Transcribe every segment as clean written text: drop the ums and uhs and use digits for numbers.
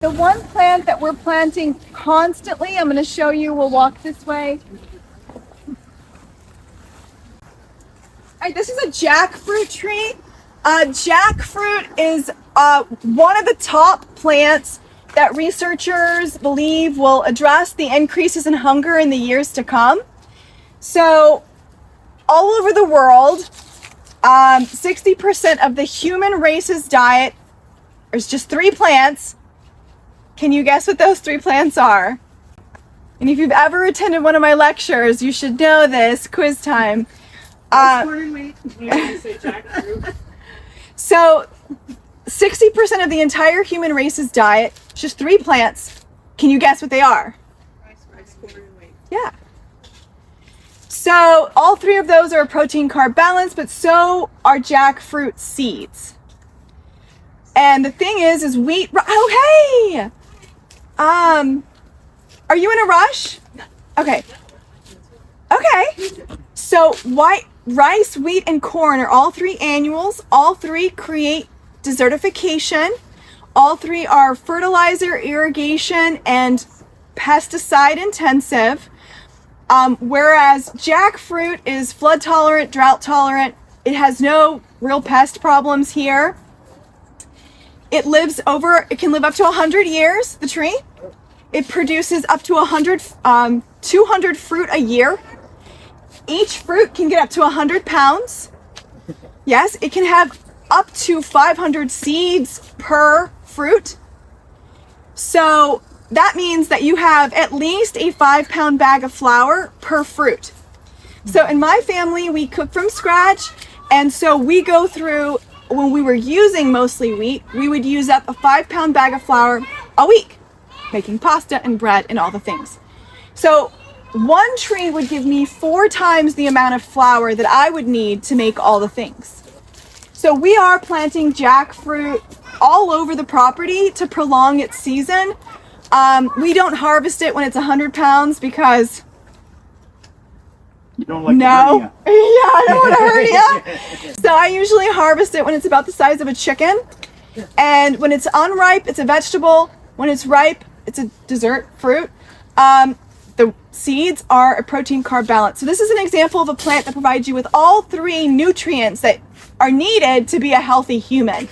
The one plant that we're planting constantly, I'm going to show you, we'll walk this way. All right, this is a jackfruit tree. Jackfruit is one of the top plants that researchers believe will address the increases in hunger in the years to come. So all over the world, 60% of the human race's diet is just 3 plants. Can you guess what those 3 plants are? And if you've ever attended one of my lectures, you should know this. Quiz time. So 60% of the entire human race's diet is just 3 plants. Can you guess what they are? Rice, corn, and wheat. Yeah. So all 3 of those are a protein carb balance, but so are jackfruit seeds. And the thing is wheat. Oh, hey! Are you in a rush? Okay. Okay. So rice, wheat, and corn are all 3 annuals. All 3 create desertification. All 3 are fertilizer, irrigation, and pesticide intensive. Whereas jackfruit is flood tolerant, drought tolerant. It has no real pest problems here. It can live up to 100 years, the tree. It produces up to 200 fruit a year. Each fruit can get up to 100 pounds. Yes, it can have up to 500 seeds per fruit. So that means that you have at least a 5-pound bag of flour per fruit. So in my family, we cook from scratch. And so we go through, when we were using mostly wheat, we would use up a 5-pound bag of flour a week, making pasta and bread and all the things. So one tree would give me 4 times the amount of flour that I would need to make all the things. So we are planting jackfruit all over the property to prolong its season. We don't harvest it when it's 100 pounds because you don't like no. Yeah, I don't want to hurt you. So I usually harvest it when it's about the size of a chicken. And when it's unripe, it's a vegetable. When it's ripe, it's a dessert fruit. The seeds are a protein carb balance. So this is an example of a plant that provides you with all 3 nutrients that are needed to be a healthy human.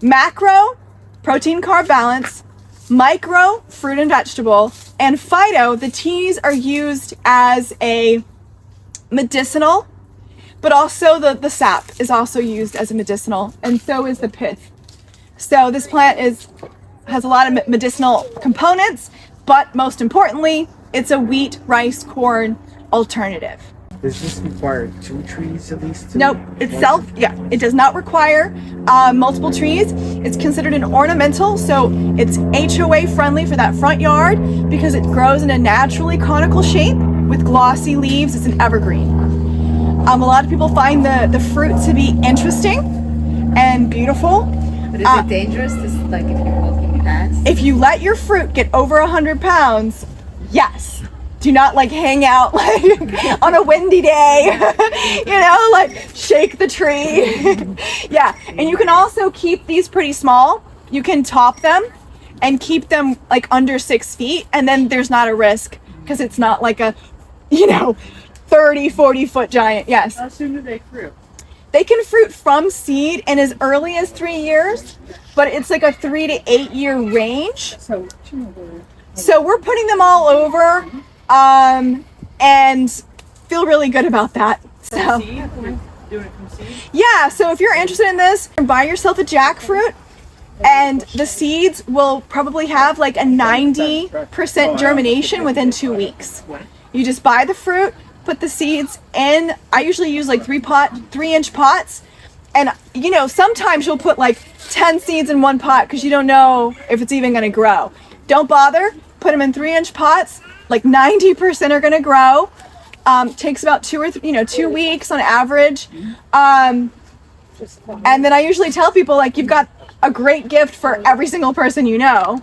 Macro, protein carb balance. Micro, fruit and vegetable. And phyto, the teas are used as a medicinal, but also the sap is also used as a medicinal, and so is the pith. So this plant has a lot of medicinal components, but most importantly, it's a wheat, rice, corn alternative. Does this require 2 trees at least? Nope, it does not require multiple trees. It's considered an ornamental, so it's HOA friendly for that front yard because it grows in a naturally conical shape with glossy leaves. It's an evergreen. A lot of people find the fruit to be interesting and beautiful. But is it dangerous to, like, if you're walking past? If you let your fruit get over 100 pounds, yes. Do not hang out on a windy day, shake the tree. Yeah, and you can also keep these pretty small. You can top them and keep them under 6 feet, and then there's not a risk because it's not like a, 30, 40 foot giant. Yes. How soon do they fruit? They can fruit from seed in as early as 3 years, but it's like a 3 to 8 year range. So we're putting them all over. And feel really good about that. So, Doing it from seed? Yeah, so if you're interested in this, buy yourself a jackfruit, and the seeds will probably have a 90% germination within 2 weeks. You just buy the fruit, put the seeds in. I usually use 3-inch pots, and sometimes you'll put 10 seeds in one pot because you don't know if it's even going to grow. Don't bother. Put them in 3-inch pots. 90% are going to grow. Takes about 2 weeks on average. And then I usually tell people you've got a great gift for every single person you know.